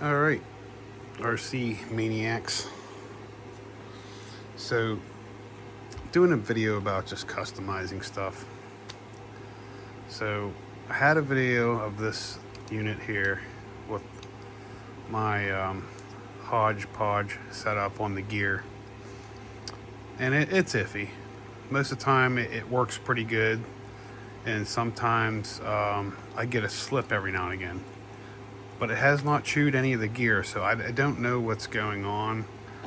All right, RC Maniacs. So, doing a video about just customizing stuff. So, I had a video of this unit here with my hodgepodge setup on the gear, and it's iffy. Most of the time, it works pretty good, and sometimes I get a slip every now and again. But it has not chewed any of the gear, so I don't know what's going on.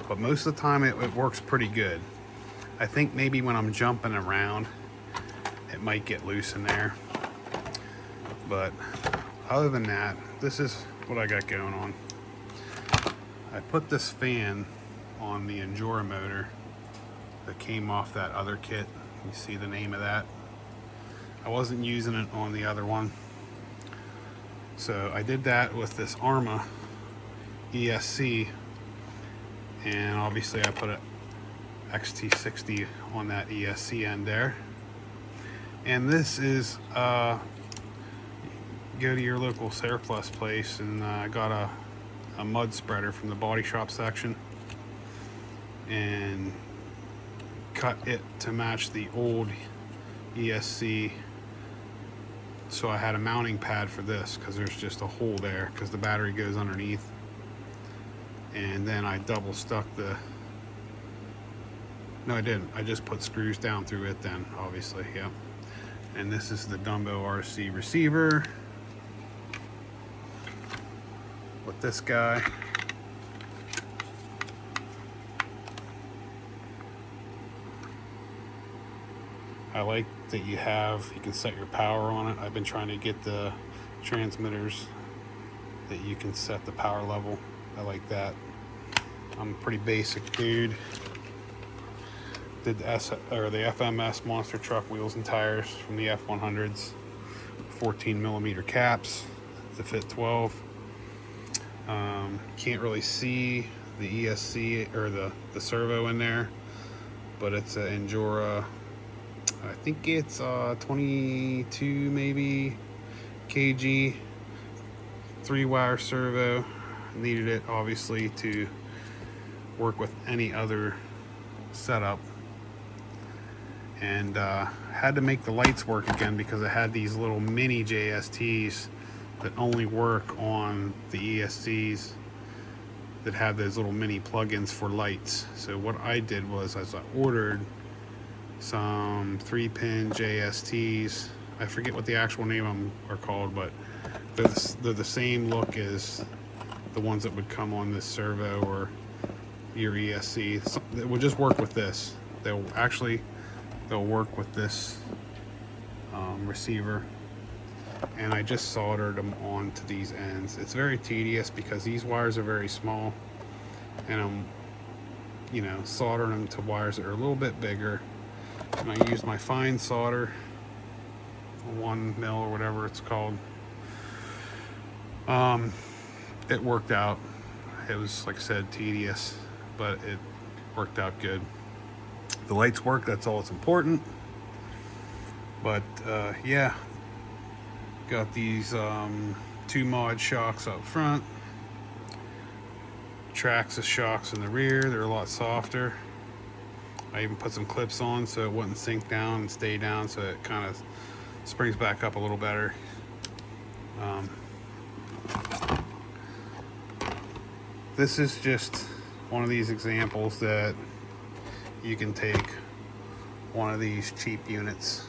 But most of the time, it works pretty good. I think maybe when I'm jumping around, it might get loose in there. But other than that, this is what I got going on. I put this fan on the Endura motor that came off that other kit. You see the name of that. I wasn't using it on the other one. So I did that with this Arma ESC, and obviously I put a XT60 on that ESC end there. And this is go to your local surplus place, and I got a mud spreader from the body shop section and cut it to match the old ESC. So I had a mounting pad for this because there's just a hole there because the battery goes underneath. And then I double stuck no, I didn't. I just put screws down through it then, obviously, yeah. And this is the Dumbo RC receiver with this guy. I like that you can set your power on it. I've been trying to get the transmitters that you can set the power level. I like that. I'm a pretty basic dude. Did the FMS monster truck wheels and tires from the F100s, 14 millimeter caps to fit 12. Can't really see the ESC or the servo in there, but it's an Endura. I think it's 22 maybe kg, 3-wire servo. Needed it obviously to work with any other setup, and had to make the lights work again because I had these little mini JSTs that only work on the ESCs that have those little mini plugins for lights. So what I did was I ordered some 3-pin JSTs. I forget what the actual name of them are called, but they're the same look as the ones that would come on this servo or your ESC. So it will just work with this. They'll work with this receiver. And I just soldered them onto these ends. It's very tedious because these wires are very small, and I'm soldering them to wires that are a little bit bigger. And I used my fine solder, 1 mil or whatever it's called. It worked out. It was, like I said, tedious, but it worked out good. The lights work, that's all that's important. But yeah, got these 2 mod shocks up front, Traxxas shocks in the rear. They're a lot softer. I even put some clips on so it wouldn't sink down and stay down, so it kind of springs back up a little better. This is just one of these examples that you can take one of these cheap units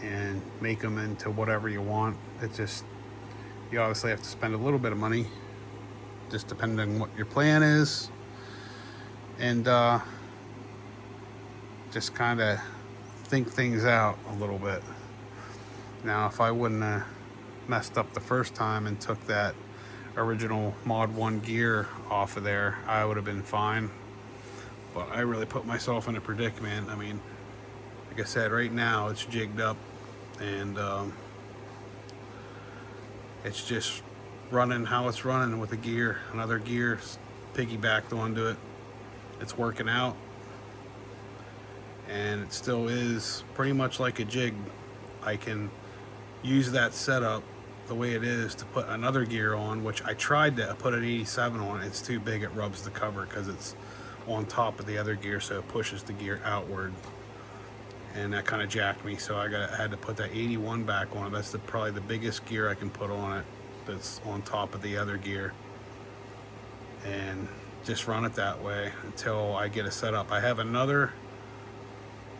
and make them into whatever you want. It just, you obviously have to spend a little bit of money, just depending on what your plan is, and just kind of think things out a little bit. Now, if I wouldn't have messed up the first time and took that original Mod 1 gear off of there, I would have been fine. But I really put myself in a predicament. I mean, like I said, right now it's jigged up, and it's just running how it's running with a gear. Another gear piggybacked onto it. It's working out, and it still is pretty much like a jig. I can use that setup the way it is to put another gear on, which I tried to put an 87 on. It's too big, it rubs the cover because it's on top of the other gear, so it pushes the gear outward, and that kind of jacked me. So I had to put that 81 back on it. That's probably the biggest gear I can put on it that's on top of the other gear, and just run it that way until I get it set up. I have another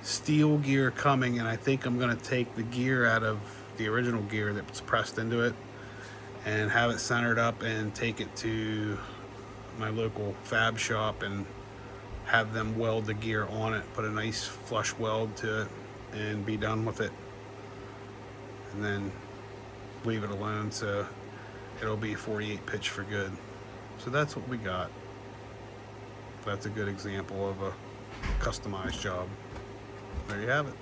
steel gear coming, and I think I'm going to take the gear out of the original gear that's pressed into it and have it centered up and take it to my local fab shop and have them weld the gear on it, put a nice flush weld to it, and be done with it, and then leave it alone so it'll be 48 pitch for good. So that's what we got. That's a good example of a customized job. There you have it.